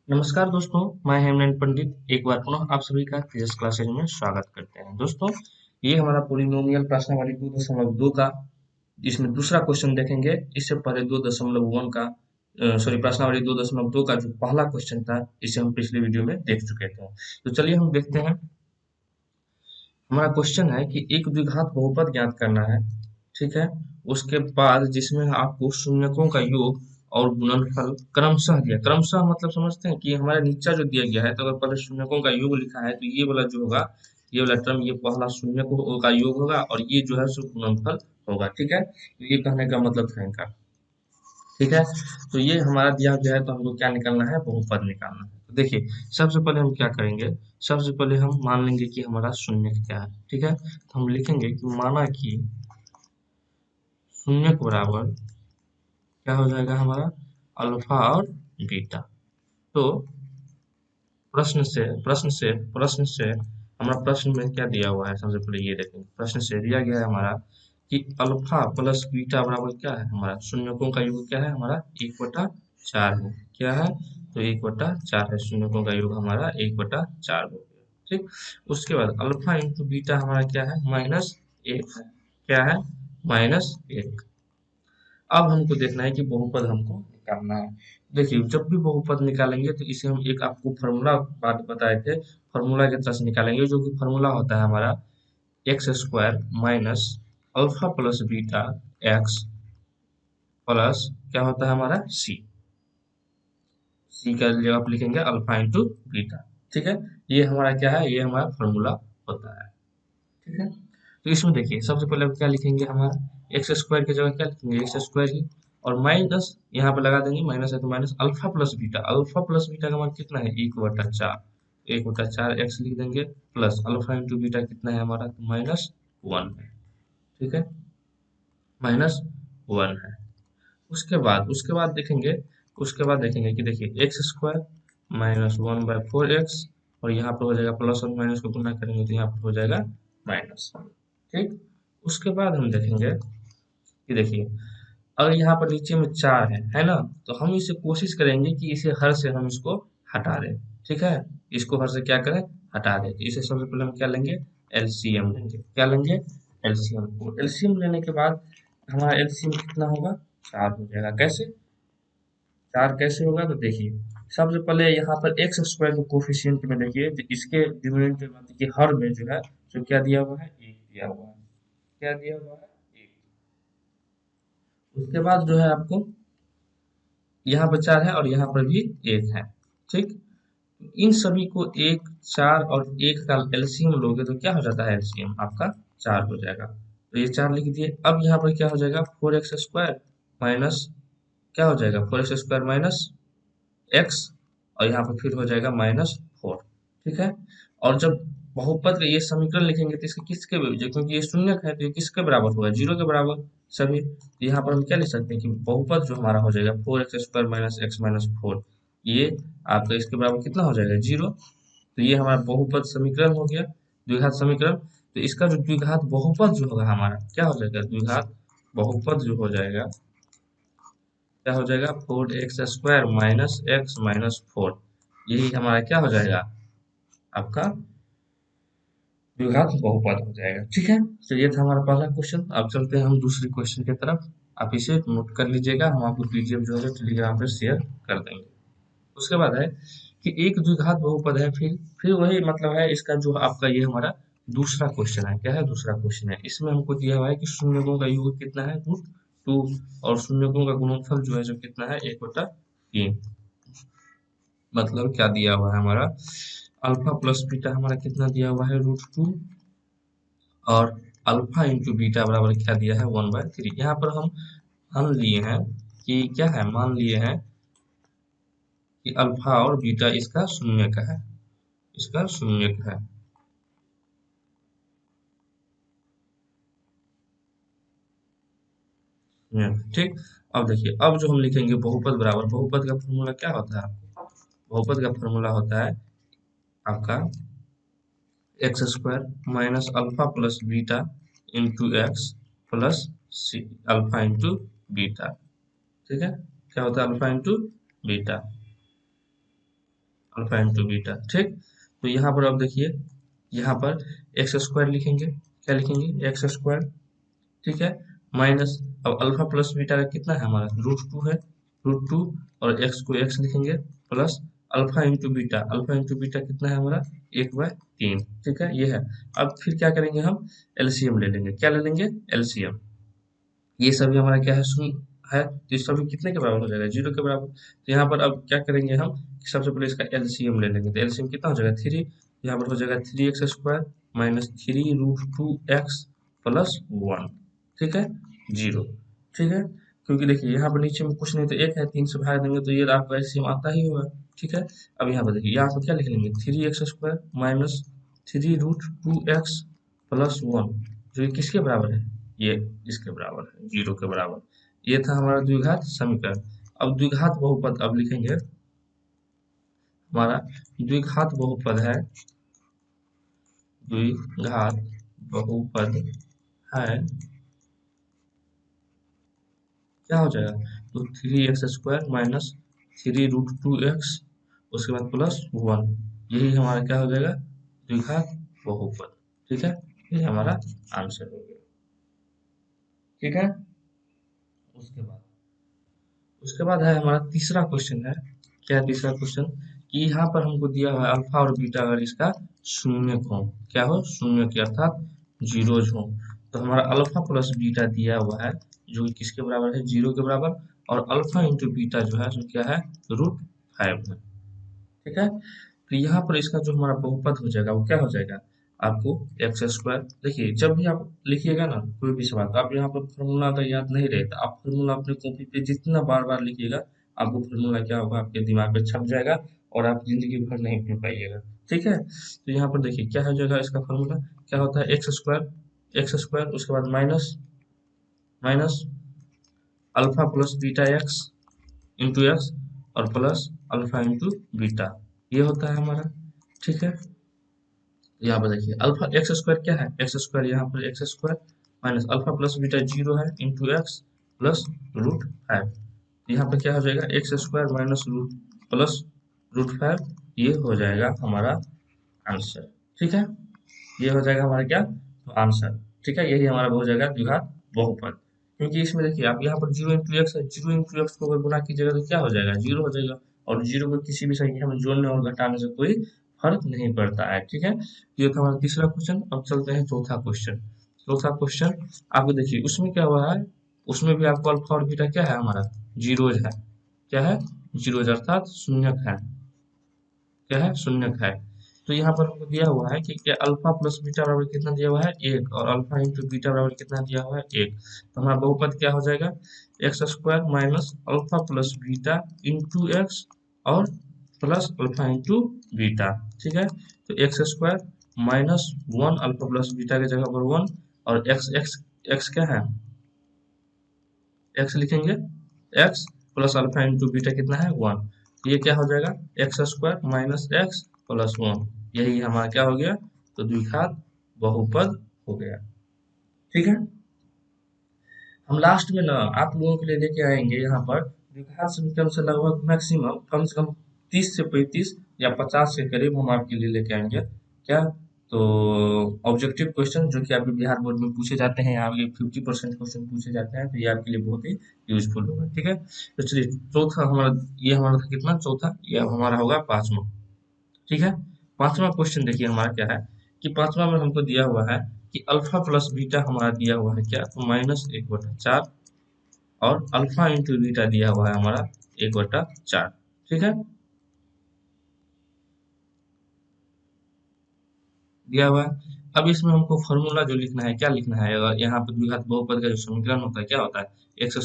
नमस्कार दोस्तों, मैं हेमनंद पंडित एक बार पुनः आप सभी का फिजिक्स क्लासेज में स्वागत करते हैं। दोस्तों, ये हमारा पॉलिनोमियल प्रश्नावली 2.2 का इसमें दूसरा क्वेश्चन देखेंगे। इससे पहले 2.1 का सॉरी प्रश्नावली 2.2 का जो पहला क्वेश्चन था, इसे हम पिछले वीडियो में देख चुके थे। तो चलिए हम देखते हैं। हमारा क्वेश्चन है कि एक द्विघात बहुपद ज्ञात करना है, ठीक है। उसके बाद जिसमें आपको शून्यकों का योग और गुणनफल क्रमशः दिया। क्रमशः मतलब समझते हैं कि हमारे नीचा जो दिया गया है, तो अगर पहले शून्यकों का योग लिखा है तो ये वाला जो होगा, ये वाला टर्म, ये पहला शून्यकों का योग होगा और ये जो है सो गुणनफल होगा, ठीक है। तो ये कहने का मतलब था इनका, ठीक है। तो ये हमारा दिया गया है, तो हमको क्या निकालना है, बहुपद निकालना है। तो देखिए, सबसे पहले हम क्या करेंगे, सबसे पहले हम मान लेंगे कि हमारा शून्य क्या है, ठीक है। तो हम लिखेंगे कि माना कि शून्य के बराबर क्या हो जाएगा हमारा, अल्फा और बीटा। तो प्रश्न से हमारा प्रश्न में क्या दिया हुआ है, सबसे पहले ये देखेंगे। प्रश्न से दिया गया है हमारा कि अल्फा प्लस बीटा बराबर क्या है, हमारा शून्यकों का योग क्या है, हमारा 1/4 है। क्या है, तो 1/4 है। शून्यकों का योग हमारा 1/4 हो गया, ठीक। उसके बाद अल्फा इंटू बीटा हमारा क्या है, -1 है। क्या है, -1। अब हमको देखना है कि बहुपद हमको निकालना है। देखिए, जब भी बहुपद निकालेंगे तो इसे हम एक आपको फॉर्मूला बात बताए थे, फॉर्मूला की तरह से निकालेंगे, जो कि फॉर्मूला होता है हमारा x square minus alpha plus beta x plus क्या होता है हमारा सी। सी का जगह आप लिखेंगे अल्फा इंटू बीटा, ठीक है। ये हमारा क्या है, ये हमारा फॉर्मूला होता है, ठीक है। तो इसमें देखिए, सबसे पहले हम क्या लिखेंगे, हमारा एक्स स्क्वायर की जगह क्या लिखेंगे, एक्स स्क्वायर ही, और माइनस यहाँ पे लगा देंगे, माइनस है तो minus alpha plus beta. Alpha plus beta का मान कितना है, 1/4। 1/4 एक्स लिख देंगे, प्लस अल्फा इंटू बीटा कितना है हमारा, तो -1 है, ठीक है। -1 है। उसके बाद देखेंगे, कि देखिए एक्स स्क्वायर -1/4 एक्स, और यहाँ पर हो जाएगा प्लस और माइनस को गुना करेंगे तो यहाँ पर हो जाएगा माइनस, ठीक। उसके बाद हम देखेंगे कि देखिए, अगर यहाँ पर नीचे में 4 है ना, तो हम इसे कोशिश करेंगे कि इसे हर से हम इसको हटा दें, ठीक है। इसको हर से क्या करें, हटा दें। तो इसे सबसे पहले हम क्या लेंगे, एलसीएम लेंगे। क्या लेंगे, एलसीएम। एलसीएम लेने के बाद हमारा एलसीएम कितना होगा, 4 हो जाएगा। कैसे, 4 कैसे होगा, तो देखिए, सबसे पहले यहाँ पर एक्स स्क्वायर के कोफिशिएंट में देखिए, तो इसके डिनोमिनेटर में देखिए, हर में जो है, जो क्या दिया हुआ है, 1 दिया हुआ है। क्या दिया हुआ है, 1। उसके बाद जो है आपको यहाँ पर 4 है और यहाँ पर भी 1 है, ठीक। इन सभी को 1, 4 और 1 का एलसीएम लोगे तो क्या हो जाता है, एलसीएम आपका 4 हो जाएगा। तो ये 4 लिख दिए। अब यहाँ पर क्या हो जाएगा, 4x² माइनस क्या हो जाएगा, 4x² माइनस एक्स, और यहाँ पर फिर हो जाएगा -4, ठीक है। और जब बहुपद का ये समीकरण लिखेंगे तो इसके किसके क्योंकि ये शून्य है तो ये किसके बराबर होगा, 0 के बराबर सभी। तो यहाँ पर हम क्या लिख सकते हैं कि बहुपद जो हमारा हो जाएगा 4x² माइनस एक्स माइनस 4, ये आपका इसके बराबर कितना हो जाएगा, 0। तो ये हमारा बहुपद समीकरण हो गया, द्विघात समीकरण। तो इसका जो द्विघात बहुपद जो होगा हमारा क्या हो जाएगा, द्विघात बहुपद जो हो जाएगा, क्या हो जाएगा, 4x² माइनस एक्स माइनस 4। यही हमारा क्या हो जाएगा, आपका द्विघात बहुपद हो जाएगा, ठीक है। तो ये था हमारा पहला क्वेश्चन। अब चलते हैं हम दूसरे क्वेश्चन की तरफ। आप इसे नोट कर लीजिएगा, हम आपको पीडीएफ जो है टेलीग्राम पर शेयर कर देंगे। उसके बाद है कि एक द्विघात बहुपद है, फिर वही मतलब है इसका जो आपका ये हमारा दूसरा क्वेश्चन है। क्या है, दूसरा क्वेश्चन है। इसमें हमको दिया हुआ है कि शून्यकों का योग कितना है, √2, और शून्यकों का गुणनफल जो है जो कितना है, 1/3। मतलब क्या दिया हुआ है हमारा, अल्फा प्लस बीटा हमारा कितना दिया हुआ है, √2, और अल्फा इंटू बीटा बराबर क्या दिया है, 1/3। यहाँ पर हम मान लिए हैं कि क्या है, मान लिए हैं कि अल्फा और बीटा इसका शून्य का है, इसका शून्य का है। ठीक। अब देखिए, अब जो हम लिखेंगे बहुपद बराबर, बहुपद का फॉर्मूला क्या होता है, बहुपद का फॉर्मूला होता है आपका x² minus alpha plus beta into x plus c, alpha into beta, ठीक है। क्या होता है, alpha into beta. Alpha into beta. ठीक, तो यहाँ पर अब देखिए, यहाँ पर एक्स स्क्वायर लिखेंगे, क्या लिखेंगे, एक्स स्क्वायर। ठीक है, माइनस, अब अल्फा प्लस बीटा का कितना है हमारा, √2 है, √2, और एक्स को एक्स लिखेंगे, plus alpha into beta, alpha into beta कितना है हमारा, 1/3। ठीक है, ये है। अब फिर क्या करेंगे, हम एलसीएम ले लेंगे, क्या ले लेंगे, एलसीएम। ये सभी हमारा क्या है, शून्य है, तो ये सभी कितने के बराबर हो जाएगा, 0 के बराबर। तो यहाँ पर अब क्या करेंगे हम, सबसे पहले इसका एलसीएम ले लेंगे, तो एलसीएम कितना हो जाएगा, 3, यहाँ पर हो जाएगा 3x square minus 3√2x plus 1। ठीक है, 0। ठीक है, क्योंकि देखिए यहाँ पर नीचे में कुछ नहीं, तो एक है, 3 से भाग देंगे तो ये आपका एलसीएम आता ही होगा। ठीक है, अब यहाँ पर देखिए, यहाँ पर क्या लिख लेंगे, 3x square minus 3√2x plus 1, जो ये किसके बराबर है, ये इसके बराबर है, 0 के बराबर। ये था हमारा द्विघात समीकरण। अब द्विघात बहुपद अब लिखेंगे, हमारा द्विघात बहुपद है, द्विघात बहुपद है, क्या हो जाएगा, तो 3x² माइनस 3√2x, उसके बाद प्लस 1, यही हमारा क्या हो जाएगा, द्विघात बहुपद। ठीक है, ये हमारा आंसर हो गया। ठीक है, उसके बाद है हमारा तीसरा क्वेश्चन है, क्या है तीसरा क्वेश्चन, कि यहाँ पर हमको दिया हुआ है अल्फा और बीटा अगर इसका शून्य हो, क्या हो, शून्य के अर्थात जीरोज हो, तो हमारा अल्फा प्लस बीटा दिया हुआ है, जो कि किसके बराबर है, 0 के बराबर, और अल्फा इंटू बीटा जो है, जो क्या है, √5 है। ठीक है, तो यहाँ पर इसका जो हमारा बहुपद हो जाएगा वो क्या हो जाएगा, आपको x²। देखिए, जब भी आप लिखिएगा ना कोई भी सवाल, तो आप यहाँ पर फॉर्मूला अगर याद नहीं रहे, तो आप फॉर्मूला अपने कॉपी पे जितना बार बार लिखिएगा, आपको फॉर्मूला क्या होगा, आपके दिमाग पे छप जाएगा, और आप जिंदगी भर नहीं भूल पाइएगा। ठीक है, तो यहाँ पर देखिए क्या हो जाएगा, इसका फॉर्मूला क्या होता है, x², उसके बाद minus minus alpha plus beta x into x, और प्लस अल्फा इंटू बीटा, ये होता है हमारा। ठीक है, यहाँ पर देखिए अल्फा x² क्या है, x², यहाँ पर x² minus alpha plus beta 0 है, इंटू एक्स प्लस √5, यहाँ पर क्या हो जाएगा, x² माइनस रूट प्लस √5, ये हो जाएगा हमारा आंसर। ठीक है, ये हो जाएगा हमारा क्या, तो आंसर। ठीक है, यही हमारा हो जाएगा द्विघात बहुपद, क्योंकि इसमें देखिए आप यहाँ पर 0 इंटू एक्स है, 0 इंटू एक्स को अगर गुणा कीजिएगा तो क्या हो जाएगा, 0 हो जाएगा, और 0 को किसी भी संख्या में जोड़ने और घटाने से कोई फर्क नहीं पड़ता है। ठीक है, ये था हमारा तीसरा क्वेश्चन। अब चलते हैं चौथा क्वेश्चन। चौथा क्वेश्चन आपको देखिए, उसमें क्या हुआ है, उसमें भी आपको अल्फा और बीटा क्या है हमारा, जीरोज है, क्या है, जीरोज अर्थात शून्यक है, क्या है, शून्यक है। तो यहाँ पर हमको दिया हुआ है कि क्या अल्फा प्लस बीटा बराबर कितना दिया हुआ है, 1, और अल्फा इंटू बीटा बराबर कितना दिया हुआ है, 1। तो हमारा बहुपद क्या हो जाएगा, x² minus alpha plus beta into x, और प्लस अल्फा इंटू बीटा। ठीक है, तो x² minus 1 alpha plus beta की जगह पर 1, और x x x क्या है, x लिखेंगे, x plus alpha into beta कितना है, 1, ये क्या हो जाएगा, x² माइनस एक्स प्लस 1, यही हमारा क्या हो गया, तो द्विघात बहुपद हो गया। ठीक है, हम लास्ट में ना आप लोगों के लिए लेके आएंगे यहाँ पर द्विघात समीकरण से लगभग मैक्सिमम कम से कम 30 से 35 या 50 के करीब हम आपके लिए लेके आएंगे, क्या, तो ऑब्जेक्टिव क्वेश्चन जो कि आपके बिहार बोर्ड में पूछे जाते हैं, यहाँ पे 50% क्वेश्चन पूछे जाते हैं, तो ये आपके लिए बहुत ही यूजफुल होगा। ठीक है, तो चलिए चौथा हमारा, ये हमारा था कितना, चौथा, ये अब हमारा होगा पांचवा। ठीक है, पांचवा क्वेश्चन देखिए हमारा क्या है, कि पांचवा में हमको दिया हुआ है कि अल्फा प्लस बीटा हमारा दिया हुआ है क्या, तो -1/4, और अल्फा इंटू बीटा दिया हुआ है हमारा 1/4। ठीक है, दिया हुआ है। अब इसमें हमको फॉर्मूला जो लिखना है, क्या लिखना है, अगर यहाँ पे द्विघात बहुपद का जो समीकरण होता है क्या होता है, एक्स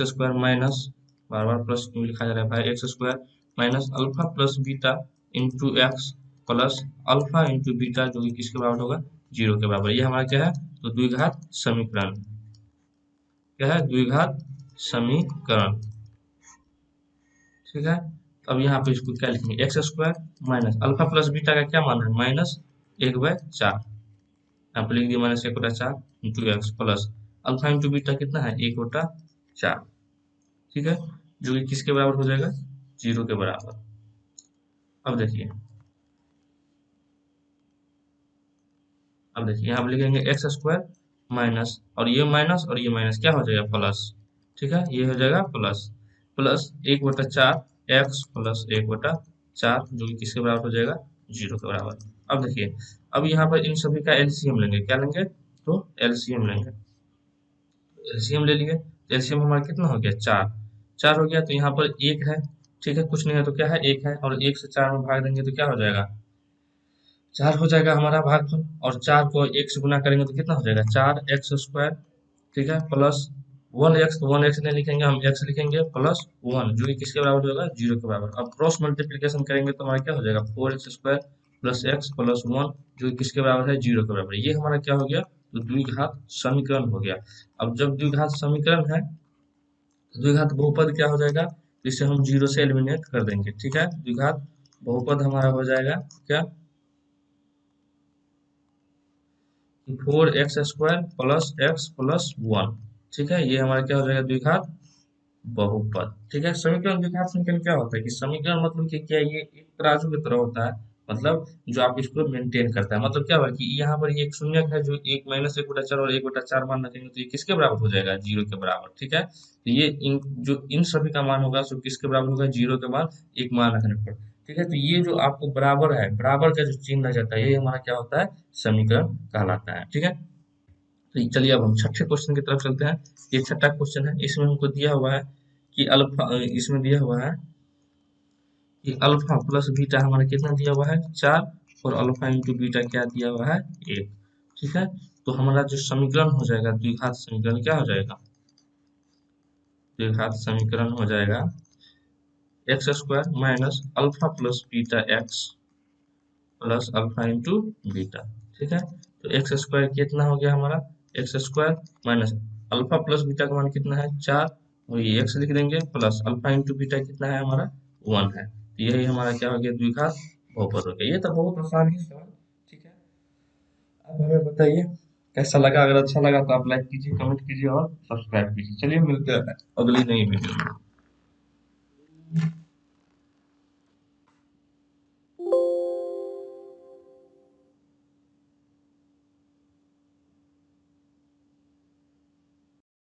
स्क्वायर माइनस, बार बार प्लस क्यों लिखा जा रहा है भाई, x² minus alpha plus beta into x, plus alpha into beta, जो कि किसके बराबर होगा, 0 के बराबर। ये हमारा क्या है, तो द्विघात समीकरण, क्या है, द्विघात समीकरण। ठीक है, अब यहाँ पे इसको क्या लिखेंगे, x² minus alpha plus beta का क्या मान है, -1/4, यहाँ पे लिख दिया -1/4 into x, plus alpha into beta कितना है, 1/4। ठीक है, जो कि किसके बराबर हो जाएगा, 0 के बराबर। अब देखिए, यहाँ पे लिखेंगे एक्स स्क्वायर माइनस, और ये माइनस क्या हो जाएगा, प्लस। ठीक है, ये हो जाएगा प्लस, प्लस 1/4 एक्स प्लस 1/4, जो कि किसके बराबर हो जाएगा, 0 के बराबर। अब देखिए, अब यहाँ पर इन सभी का एलसीएम लेंगे, क्या लेंगे, तो एलसीएम लेंगे। एलसीएम ले लिए, एलसीएम हमारा कितना हो गया, 4। 4 हो गया, तो यहाँ पर एक है, ठीक है, कुछ नहीं है तो क्या है, एक है, और एक से 4 में भाग देंगे तो क्या हो जाएगा, 4 हो जाएगा हमारा भागफल, और 4 को 1 से गुना करेंगे तो कितना हो जाएगा, 4x²। ठीक है, प्लस 1x, तो 1x नहीं लिखेंगे हम, x लिखेंगे, प्लस 1, जो कि किसके बराबर होगा, 0 के बराबर। अब क्रॉस मल्टीप्लीकेशन करेंगे तो हमारा क्या हो जाएगा, 4x² प्लस x प्लस 1, जो कि किसके बराबर है, 0 के बराबर। ये हमारा क्या हो गया, तो द्विघात समीकरण हो गया। अब जब द्विघात समीकरण है, तो द्विघात बहुपद क्या हो जाएगा, इसे हम 0 से एलिमिनेट कर देंगे। ठीक है, द्विघात बहुपद हमारा हो जाएगा क्या, 4x² प्लस x प्लस 1। ठीक है, ये हमारा क्या हो जाएगा, द्विघात बहुपद। ठीक है, समीकरण द्विघात समीकरण क्या होता है, कि समीकरण मतलब कि क्या, ये एक तराजू की तरह होता है, मतलब जो आप इसको मेंटेन करता है। मतलब क्या हुआ कि यहाँ पर ये एक शून्यक है, जो 1 - 1/4 और 1/4 मान रखेंगे तो ये किसके बराबर हो जाएगा, 0 के बराबर। ठीक है, तो ये इन सभी का मान होगा, सो किसके बराबर होगा, 0 के बाद एक मान रखने पर। ठीक है, तो ये जो आपको बराबर है, बराबर का जो चिन्ह लग जाता है, ये हमारा क्या होता है, समीकरण कहलाता है। ठीक है, तो चलिए अब हम छठे क्वेश्चन की तरफ चलते हैं। ये छठा क्वेश्चन है, इसमें हमको दिया हुआ है कि अल्फा, इसमें दिया हुआ है कि अल्फा प्लस बीटा हमारा कितना दिया हुआ है, 4, और अल्फा इंटू बीटा क्या दिया हुआ है, 1। ठीक है, तो हमारा जो समीकरण हो जाएगा, द्विघात समीकरण क्या हो जाएगा, द्विघात समीकरण हो जाएगा x² minus alpha plus beta x plus alpha into beta. ठीक है, तो x² कितना हो गया हमारा, x² minus alpha plus beta का मान कितना है, 4, और ये x लिख देंगे, प्लस अल्फा इंटू बीटा कितना है हमारा, 1 है। तो यही हमारा क्या हो गया, द्विघात बहुपद हो गया। ये तो बहुत आसान ही सवाल। ठीक है, अब हमें बताइए कैसा लगा, अगर अच्छा लगा तो आप लाइक कीजिए, कमेंट कीजिए और सब्सक्राइब कीजिए। चलिए मिलते हैं अगली नई वीडियो में।